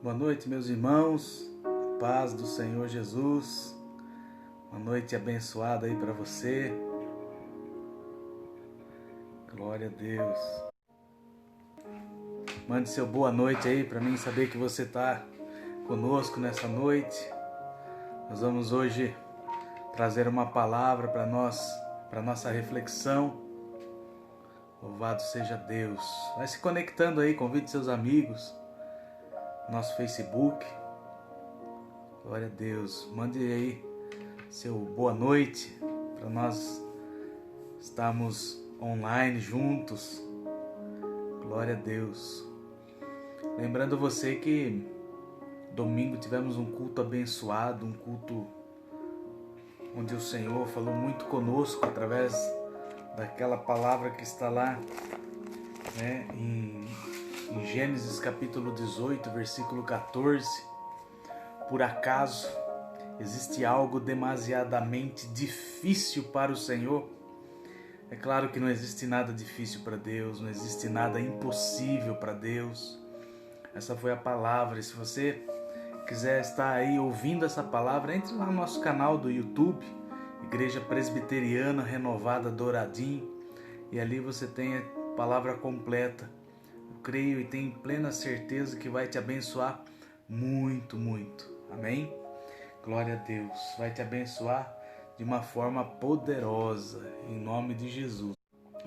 Boa noite, meus irmãos, paz do Senhor Jesus, uma noite abençoada aí para você, glória a Deus. Mande seu boa noite aí para mim saber que você está conosco nessa noite. Nós vamos hoje trazer uma palavra para nós, para nossa reflexão. Louvado seja Deus. Vai se conectando aí, convide seus amigos. Nosso Facebook, glória a Deus, mande aí seu boa noite para nós estarmos online juntos, glória a Deus. Lembrando você que domingo tivemos um culto abençoado, um culto onde o Senhor falou muito conosco através daquela palavra que está lá, né, em Gênesis capítulo 18, versículo 14. Por acaso existe algo demasiadamente difícil para o Senhor? É claro que não existe nada difícil para Deus, não existe nada impossível para Deus. Essa foi a palavra. E se você quiser estar aí ouvindo essa palavra, entre lá no nosso canal do YouTube, Igreja Presbiteriana Renovada Douradinho, e ali você tem a palavra completa. Creio e tenho plena certeza que vai te abençoar muito, muito. Amém? Glória a Deus. Vai te abençoar de uma forma poderosa, em nome de Jesus.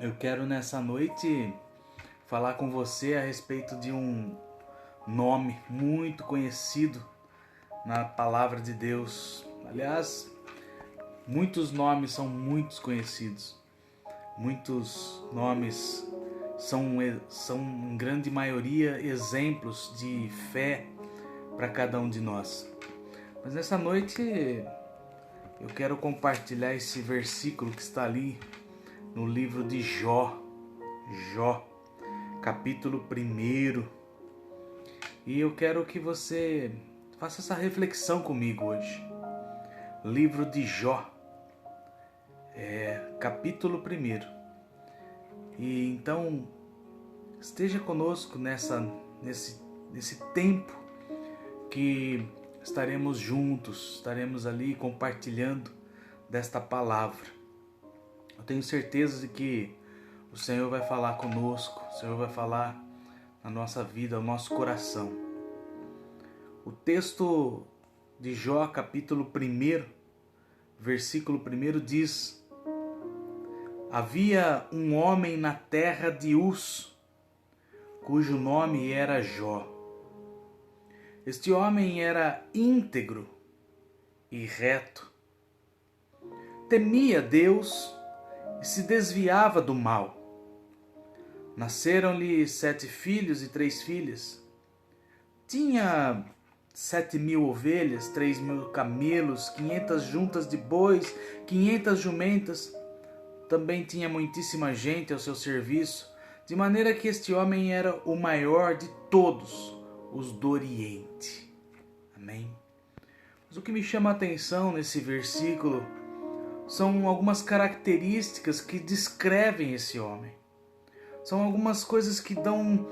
Eu quero nessa noite falar com você a respeito de um nome muito conhecido na palavra de Deus. Aliás, muitos nomes são muito conhecidos. Muitos nomes são em grande maioria exemplos de fé para cada um de nós. Mas nessa noite eu quero compartilhar esse versículo que está ali no livro de Jó, capítulo 1. E eu quero que você faça essa reflexão comigo hoje. Livro de Jó, capítulo 1. E então esteja conosco nesse tempo que estaremos juntos, estaremos ali compartilhando desta palavra. Eu tenho certeza de que o Senhor vai falar conosco, o Senhor vai falar na nossa vida, no nosso coração. O texto de Jó, capítulo 1, versículo 1 diz: Havia um homem na terra de Uz, cujo nome era Jó. Este homem era íntegro e reto. Temia Deus e se desviava do mal. Nasceram-lhe 7 filhos e 3 filhas. Tinha 7.000 ovelhas, 3.000 camelos, 500 juntas de bois, 500 jumentas. Também tinha muitíssima gente ao seu serviço, de maneira que este homem era o maior de todos os do Oriente. Amém? Mas o que me chama a atenção nesse versículo são algumas características que descrevem esse homem. São algumas coisas que dão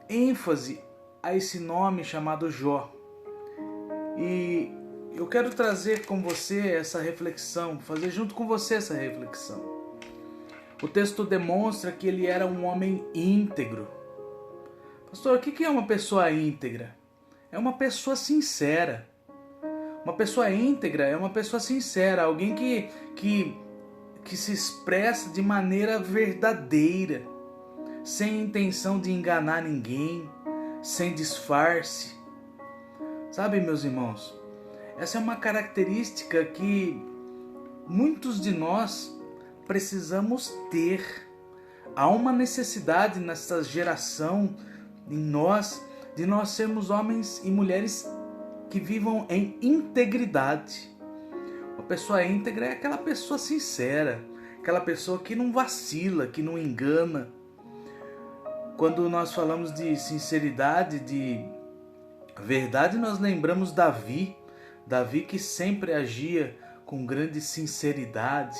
ênfase a esse nome chamado Jó. E eu quero trazer com você essa reflexão, fazer junto com você essa reflexão. O texto demonstra que ele era um homem íntegro. Pastor, o que é uma pessoa íntegra? É uma pessoa sincera. Uma pessoa íntegra é uma pessoa sincera, alguém que se expressa de maneira verdadeira, sem intenção de enganar ninguém, sem disfarce. Sabe, meus irmãos, essa é uma característica que muitos de nós precisamos ter. Há uma necessidade nessa geração, em nós, de nós sermos homens e mulheres que vivam em integridade. Uma pessoa íntegra é aquela pessoa sincera, aquela pessoa que não vacila, que não engana. Quando nós falamos de sinceridade, de verdade, nós lembramos Davi que sempre agia com grande sinceridade.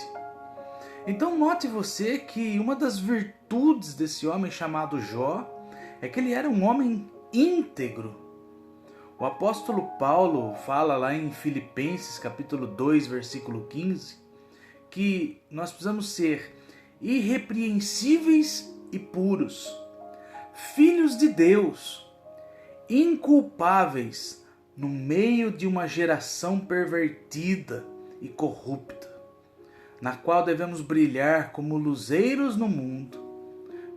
Então note você que uma das virtudes desse homem chamado Jó é que ele era um homem íntegro. O apóstolo Paulo fala lá em Filipenses capítulo 2, versículo 15, que nós precisamos ser irrepreensíveis e puros, filhos de Deus, inculpáveis no meio de uma geração pervertida e corrupta, na qual devemos brilhar como luzeiros no mundo.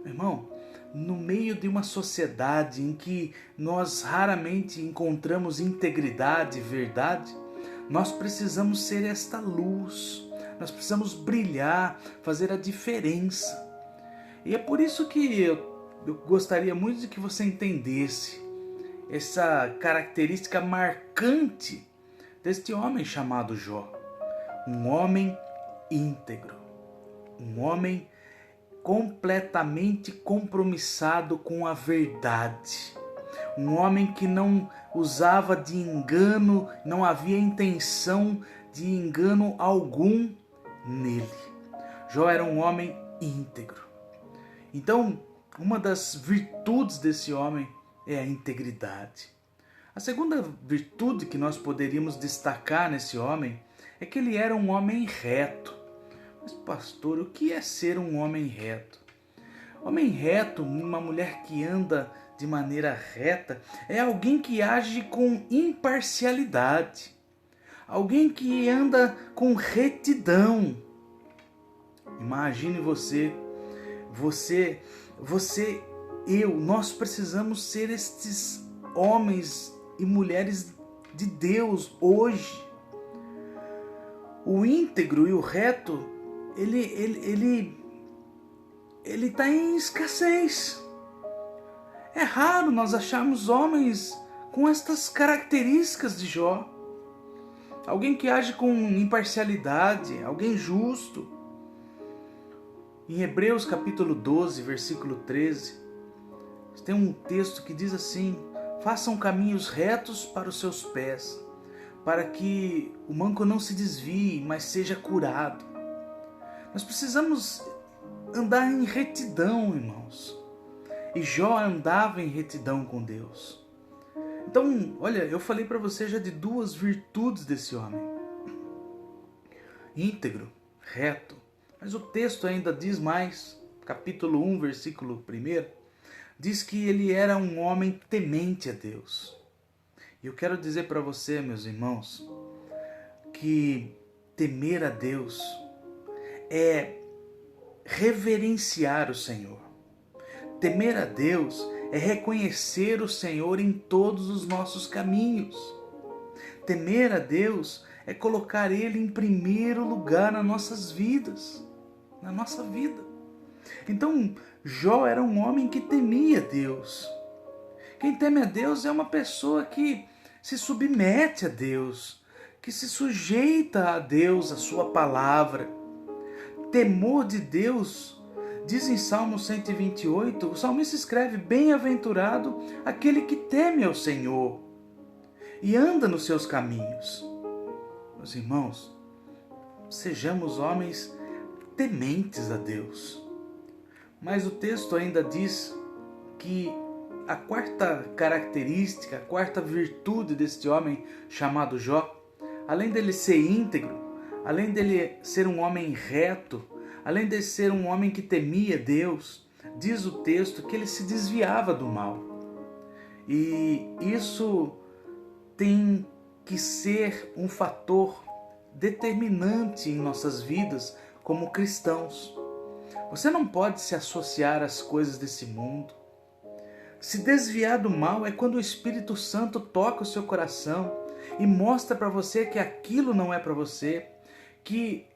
Meu irmão, no meio de uma sociedade em que nós raramente encontramos integridade e verdade, nós precisamos ser esta luz, nós precisamos brilhar, fazer a diferença. E é por isso que eu gostaria muito de que você entendesse essa característica marcante deste homem chamado Jó. Um homem íntegro, um homem completamente compromissado com a verdade, um homem que não usava de engano, não havia intenção de engano algum nele. Jó era um homem íntegro. Então, uma das virtudes desse homem é a integridade. A segunda virtude que nós poderíamos destacar nesse homem é que ele era um homem reto. Mas pastor, o que é ser um homem reto? Homem reto, uma mulher que anda de maneira reta, é alguém que age com imparcialidade. Alguém que anda com retidão. Imagine nós precisamos ser estes homens e mulheres de Deus hoje. O íntegro e o reto, ele está em escassez. É raro nós acharmos homens com estas características de Jó. Alguém que age com imparcialidade, alguém justo. Em Hebreus capítulo 12, versículo 13, tem um texto que diz assim: façam caminhos retos para os seus pés, para que o manco não se desvie, mas seja curado. Nós precisamos andar em retidão, irmãos. E Jó andava em retidão com Deus. Então, olha, eu falei para você já de duas virtudes desse homem: íntegro, reto. Mas o texto ainda diz mais, capítulo 1, versículo 1, diz que ele era um homem temente a Deus. E eu quero dizer para você, meus irmãos, que temer a Deus é reverenciar o Senhor. Temer a Deus é reconhecer o Senhor em todos os nossos caminhos. Temer a Deus é colocar Ele em primeiro lugar nas nossas vidas, na nossa vida. Então, Jó era um homem que temia Deus. Quem teme a Deus é uma pessoa que se submete a Deus, que se sujeita a Deus, a sua palavra. Temor de Deus, diz em Salmo 128, o salmista escreve: bem-aventurado aquele que teme ao Senhor e anda nos seus caminhos. Meus irmãos, sejamos homens tementes a Deus. Mas o texto ainda diz que a quarta característica, a quarta virtude deste homem chamado Jó, além dele ser íntegro, além dele ser um homem reto, além de ser um homem que temia Deus, diz o texto que ele se desviava do mal. E isso tem que ser um fator determinante em nossas vidas como cristãos. Você não pode se associar às coisas desse mundo. Se desviar do mal é quando o Espírito Santo toca o seu coração e mostra para você que aquilo não é para você, que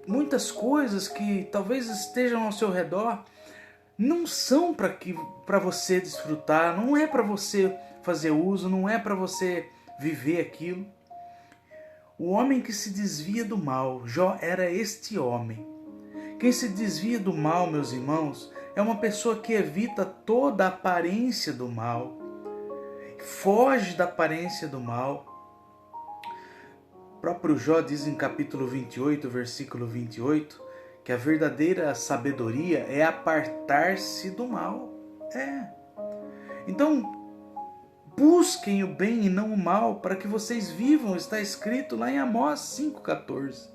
muitas coisas que talvez estejam ao seu redor não são para você desfrutar, não é para você fazer uso, não é para você viver aquilo. O homem que se desvia do mal, Jó era este homem. Quem se desvia do mal, meus irmãos, é uma pessoa que evita toda a aparência do mal, foge da aparência do mal. O próprio Jó diz em capítulo 28, versículo 28, que a verdadeira sabedoria é apartar-se do mal. Então, busquem o bem e não o mal, para que vocês vivam, está escrito lá em Amós 5,14.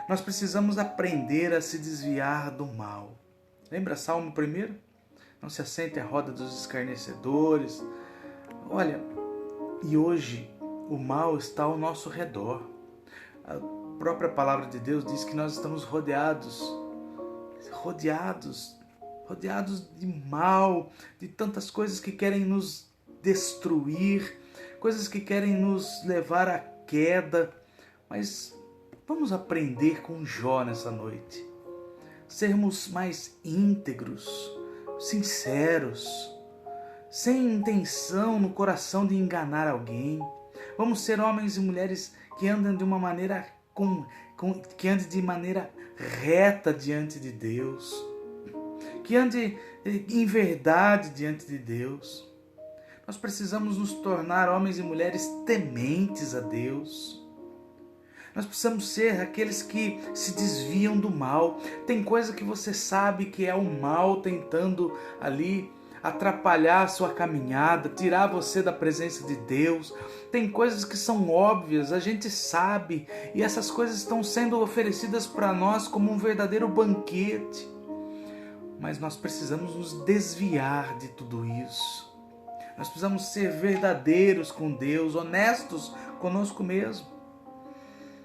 Nós precisamos aprender a se desviar do mal. Lembra Salmo 1? Não se assente à roda dos escarnecedores. Olha, e hoje o mal está ao nosso redor. A própria palavra de Deus diz que nós estamos rodeados de mal, de tantas coisas que querem nos destruir, coisas que querem nos levar à queda. Mas vamos aprender com Jó nessa noite. Sermos mais íntegros, sinceros, sem intenção no coração de enganar alguém. Vamos ser homens e mulheres que andam de uma maneira que ande de maneira reta diante de Deus, que ande em verdade diante de Deus. Nós precisamos nos tornar homens e mulheres tementes a Deus. Nós precisamos ser aqueles que se desviam do mal. Tem coisa que você sabe que é o mal tentando ali atrapalhar a sua caminhada, tirar você da presença de Deus. Tem coisas que são óbvias, a gente sabe, e essas coisas estão sendo oferecidas para nós como um verdadeiro banquete. Mas nós precisamos nos desviar de tudo isso. Nós precisamos ser verdadeiros com Deus, honestos conosco mesmo.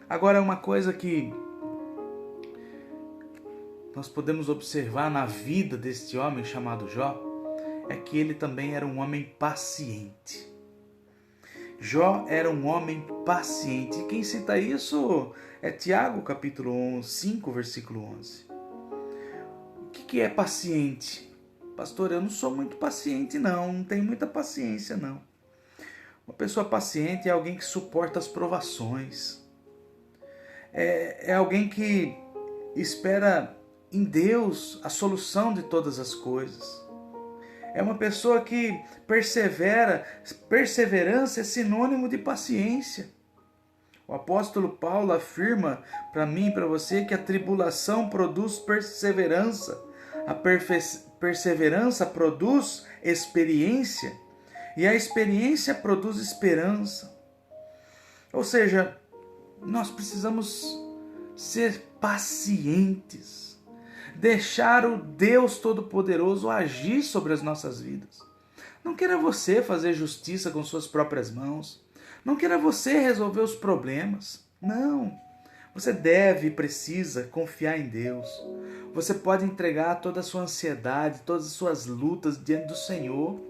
Agora, uma coisa que nós podemos observar na vida deste homem chamado Jó é que ele também era um homem paciente. Jó era um homem paciente. E quem cita isso é Tiago, capítulo 5, versículo 11. O que é paciente? Pastor, eu não sou muito paciente não tenho muita paciência não. Uma pessoa paciente é alguém que suporta as provações. É alguém que espera em Deus a solução de todas as coisas. É uma pessoa que persevera. Perseverança é sinônimo de paciência. O apóstolo Paulo afirma para mim e para você que a tribulação produz perseverança. A perseverança produz experiência. E a experiência produz esperança. Ou seja, nós precisamos ser pacientes, deixar o Deus Todo-Poderoso agir sobre as nossas vidas. Não queira você fazer justiça com suas próprias mãos, não queira você resolver os problemas, não. Você deve e precisa confiar em Deus. Você pode entregar toda a sua ansiedade, todas as suas lutas diante do Senhor.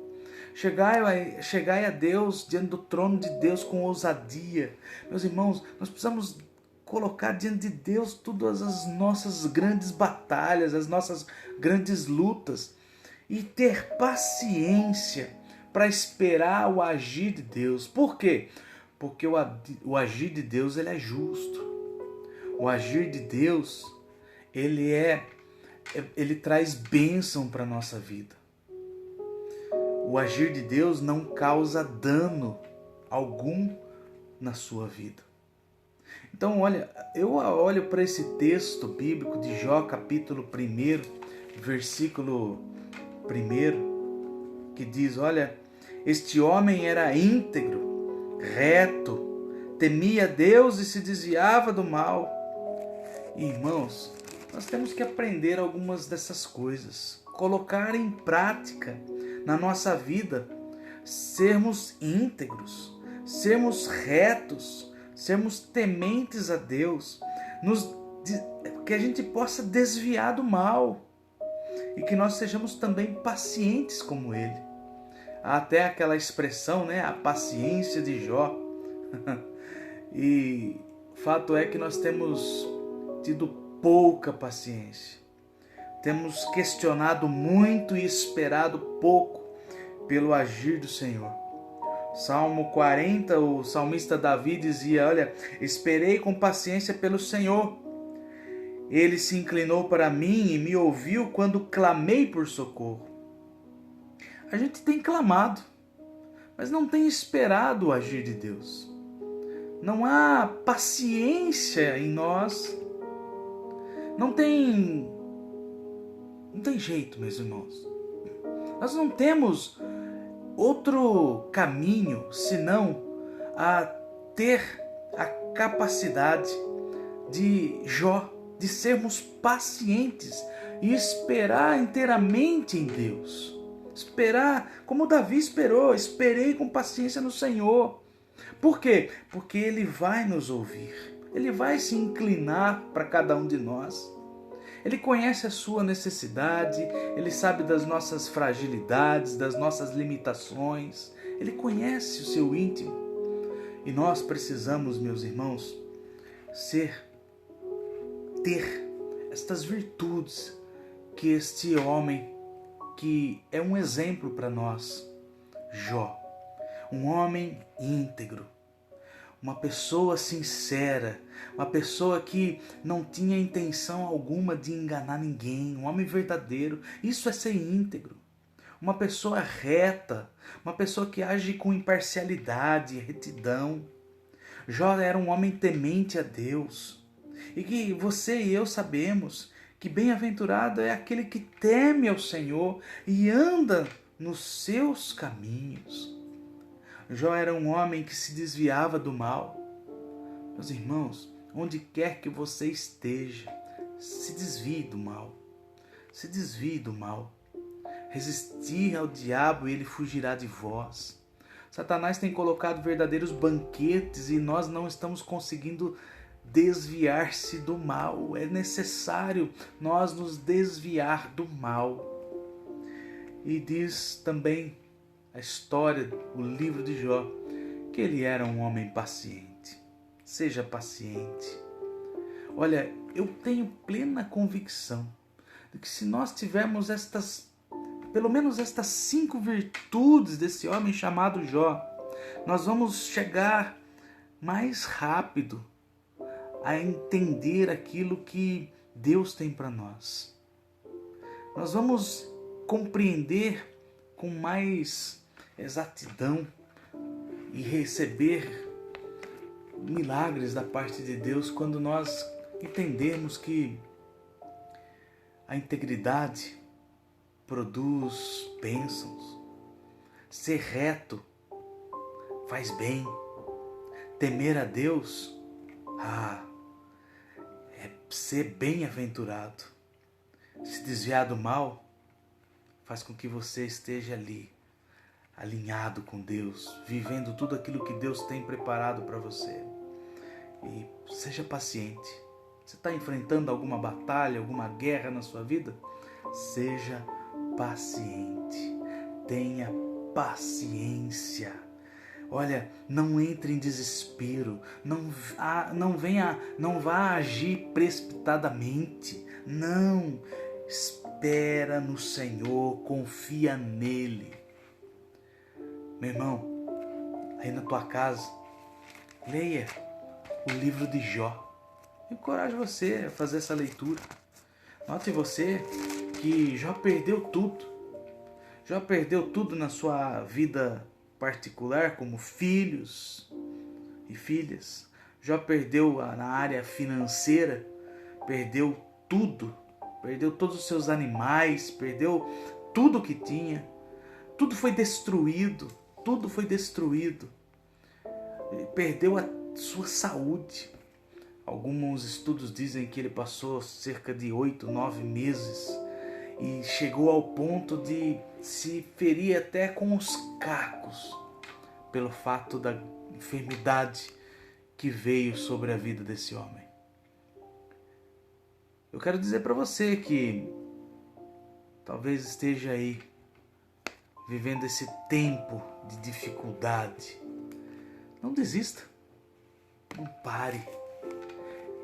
Chegai a Deus, diante do trono de Deus com ousadia. Meus irmãos, nós precisamos colocar diante de Deus todas as nossas grandes batalhas, as nossas grandes lutas e ter paciência para esperar o agir de Deus. Por quê? Porque o agir de Deus ele é justo. O agir de Deus ele traz bênção para a nossa vida. O agir de Deus não causa dano algum na sua vida. Então, olha, eu olho para esse texto bíblico de Jó, capítulo 1, versículo 1, que diz, olha, este homem era íntegro, reto, temia Deus e se desviava do mal. Irmãos, nós temos que aprender algumas dessas coisas, colocar em prática na nossa vida, sermos íntegros, sermos retos, sermos tementes a Deus, que a gente possa desviar do mal e que nós sejamos também pacientes como Ele. Há até aquela expressão, né? A paciência de Jó. E fato é que nós temos tido pouca paciência. Temos questionado muito e esperado pouco pelo agir do Senhor. Salmo 40, o salmista Davi dizia, olha, esperei com paciência pelo Senhor. Ele se inclinou para mim e me ouviu quando clamei por socorro. A gente tem clamado, mas não tem esperado o agir de Deus. Não há paciência em nós. Não tem jeito, meus irmãos. Nós não temos outro caminho senão a ter a capacidade de Jó, de sermos pacientes e esperar inteiramente em Deus. Esperar como Davi esperou, esperei com paciência no Senhor. Por quê? Porque Ele vai nos ouvir, Ele vai se inclinar para cada um de nós. Ele conhece a sua necessidade, Ele sabe das nossas fragilidades, das nossas limitações, Ele conhece o seu íntimo. E nós precisamos, meus irmãos, ter estas virtudes que este homem, que é um exemplo para nós, Jó, um homem íntegro, uma pessoa sincera, uma pessoa que não tinha intenção alguma de enganar ninguém, um homem verdadeiro. Isso é ser íntegro. Uma pessoa reta, uma pessoa que age com imparcialidade, retidão. Jó era um homem temente a Deus. E que você e eu sabemos que bem-aventurado é aquele que teme ao Senhor e anda nos seus caminhos. Jó era um homem que se desviava do mal. Meus irmãos, onde quer que você esteja, se desvie do mal. Se desvie do mal. Resistir ao diabo e ele fugirá de vós. Satanás tem colocado verdadeiros banquetes e nós não estamos conseguindo desviar-se do mal. É necessário nós nos desviar do mal. E diz também a história, o livro de Jó, que ele era um homem paciente. Seja paciente. Olha, eu tenho plena convicção de que se nós tivermos pelo menos estas 5 virtudes desse homem chamado Jó, nós vamos chegar mais rápido a entender aquilo que Deus tem para nós. Nós vamos compreender com mais exatidão e receber milagres da parte de Deus quando nós entendermos que a integridade produz bênçãos. Ser reto faz bem. Temer a Deus, é ser bem-aventurado. Se desviar do mal faz com que você esteja ali, alinhado com Deus, vivendo tudo aquilo que Deus tem preparado para você. E seja paciente. Você está enfrentando alguma batalha, alguma guerra na sua vida? Seja paciente. Tenha paciência. Olha, não entre em desespero. Não vá agir precipitadamente. Não. Espera no Senhor, confia nele. Meu irmão, aí na tua casa, leia o livro de Jó. Encorajo você a fazer essa leitura. Note você que Jó perdeu tudo. Jó perdeu tudo na sua vida particular, como filhos e filhas. Jó perdeu na área financeira, perdeu tudo. Perdeu todos os seus animais, perdeu tudo que tinha. Tudo foi destruído. Tudo foi destruído. Ele perdeu a sua saúde. Alguns estudos dizem que ele passou cerca de 8, 9 meses e chegou ao ponto de se ferir até com os cacos pelo fato da enfermidade que veio sobre a vida desse homem. Eu quero dizer para você que talvez esteja aí vivendo esse tempo de dificuldade. Não desista. Não pare.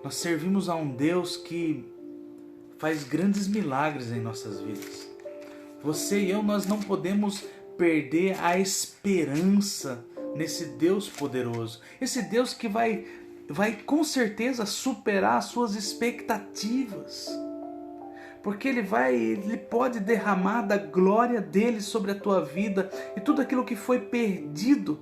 Nós servimos a um Deus que faz grandes milagres em nossas vidas. Você e eu, nós não podemos perder a esperança nesse Deus poderoso. Esse Deus que vai com certeza superar as suas expectativas. Porque Ele pode derramar da glória dele sobre a tua vida e tudo aquilo que foi perdido,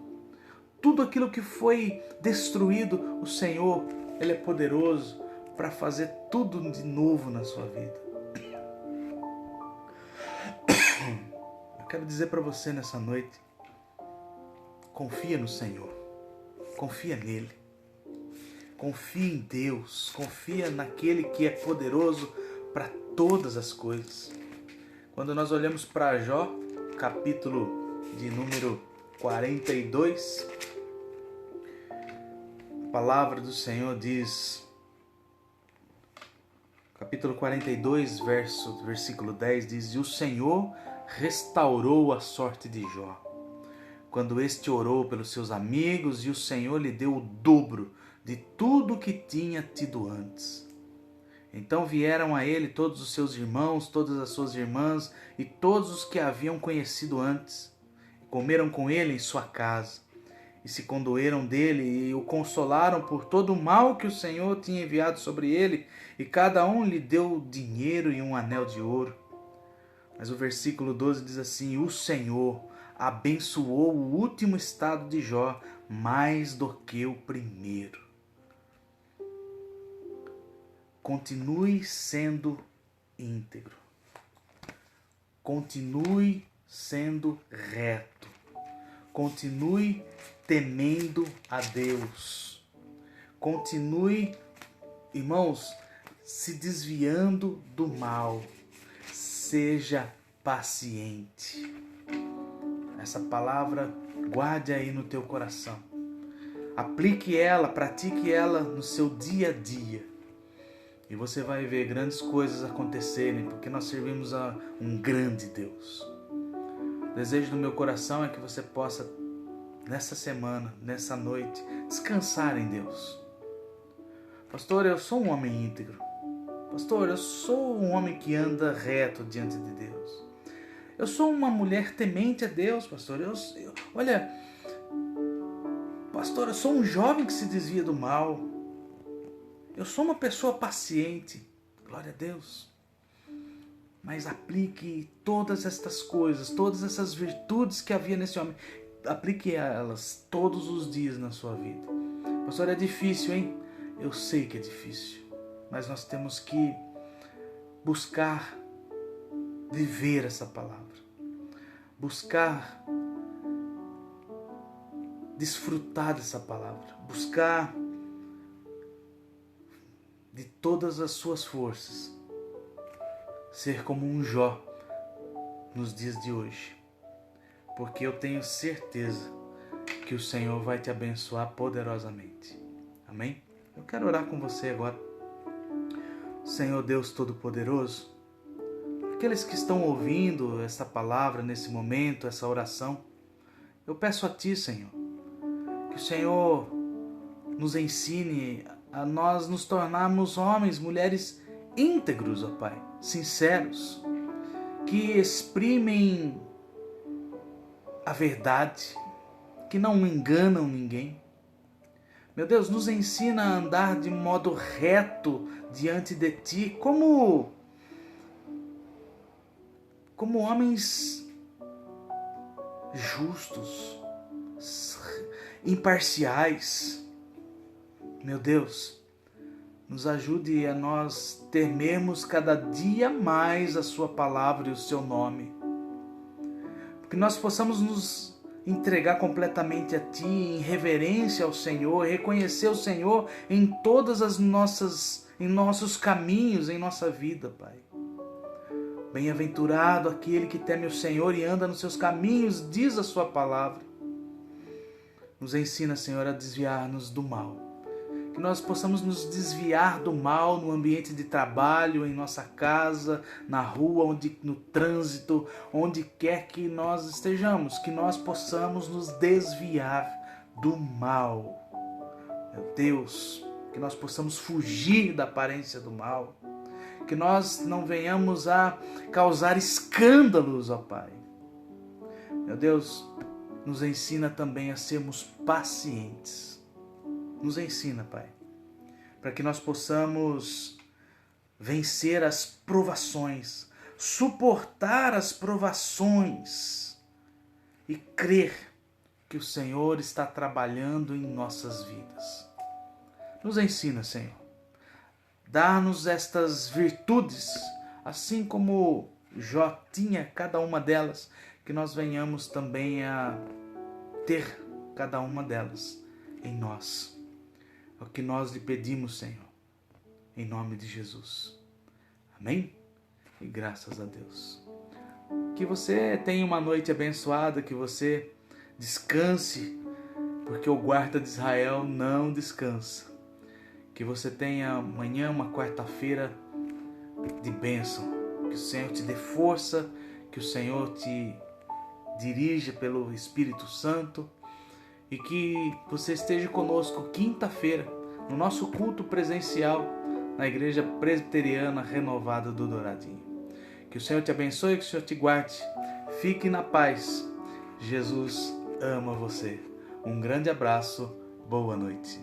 tudo aquilo que foi destruído, o Senhor, Ele é poderoso para fazer tudo de novo na sua vida. Eu quero dizer para você nessa noite confia no Senhor, confia nele, confia em Deus, confia naquele que é poderoso para todas as coisas. Quando nós olhamos para Jó, capítulo de número 42, a palavra do Senhor diz, capítulo 42, versículo 10, diz: E o Senhor restaurou a sorte de Jó, quando este orou pelos seus amigos, e o Senhor lhe deu o dobro de tudo que tinha tido antes. Então vieram a ele todos os seus irmãos, todas as suas irmãs e todos os que haviam conhecido antes. Comeram com ele em sua casa e se condoeram dele e o consolaram por todo o mal que o Senhor tinha enviado sobre ele, e cada um lhe deu dinheiro e um anel de ouro. Mas o versículo 12 diz assim: O Senhor abençoou o último estado de Jó mais do que o primeiro. Continue sendo íntegro. Continue sendo reto. Continue temendo a Deus. Continue, irmãos, se desviando do mal. Seja paciente. Essa palavra guarde aí no teu coração. Aplique ela, pratique ela no seu dia a dia. E você vai ver grandes coisas acontecerem, porque nós servimos a um grande Deus. O desejo do meu coração é que você possa, nessa semana, nessa noite, descansar em Deus. Pastor, eu sou um homem íntegro. Pastor, eu sou um homem que anda reto diante de Deus. Eu sou uma mulher temente a Deus, pastor. Olha, pastor, eu sou um jovem que se desvia do mal. Eu sou uma pessoa paciente, glória a Deus. Mas aplique todas estas coisas, todas essas virtudes que havia nesse homem, aplique elas todos os dias na sua vida. Pastor, é difícil, hein? Eu sei que é difícil, mas nós temos que buscar viver essa palavra, buscar desfrutar dessa palavra, buscar de todas as suas forças ser como um Jó nos dias de hoje, porque eu tenho certeza que o Senhor vai te abençoar poderosamente. Amém? Eu quero orar com você agora. Senhor Deus Todo-Poderoso, aqueles que estão ouvindo essa palavra nesse momento, essa oração, eu peço a Ti, Senhor, que o Senhor nos ensine a nós nos tornarmos homens, mulheres íntegros, ó Pai, sinceros, que exprimem a verdade, que não enganam ninguém. Meu Deus, nos ensina a andar de modo reto diante de Ti, como homens justos, imparciais. Meu Deus, nos ajude a nós temermos cada dia mais a Sua palavra e o Seu nome. Que nós possamos nos entregar completamente a Ti, em reverência ao Senhor, reconhecer o Senhor em todas as nossos caminhos, em nossa vida, Pai. Bem-aventurado aquele que teme o Senhor e anda nos seus caminhos, diz a Sua palavra. Nos ensina, Senhor, a desviar-nos do mal. Que nós possamos nos desviar do mal no ambiente de trabalho, em nossa casa, na rua, no trânsito, onde quer que nós estejamos. Que nós possamos nos desviar do mal. Meu Deus, que nós possamos fugir da aparência do mal. Que nós não venhamos a causar escândalos, ó Pai. Meu Deus, nos ensina também a sermos pacientes. Nos ensina, Pai, para que nós possamos vencer as provações, suportar as provações e crer que o Senhor está trabalhando em nossas vidas. Nos ensina, Senhor. Dá-nos estas virtudes, assim como Jó tinha cada uma delas, que nós venhamos também a ter cada uma delas em nós. É o que nós lhe pedimos, Senhor, em nome de Jesus. Amém? E graças a Deus. Que você tenha uma noite abençoada, que você descanse, porque o guarda de Israel não descansa. Que você tenha amanhã uma quarta-feira de bênção. Que o Senhor te dê força, que o Senhor te dirija pelo Espírito Santo e que você esteja conosco quinta-feira no nosso culto presencial na Igreja Presbiteriana Renovada do Douradinho. Que o Senhor te abençoe, que o Senhor te guarde. Fique na paz. Jesus ama você. Um grande abraço. Boa noite.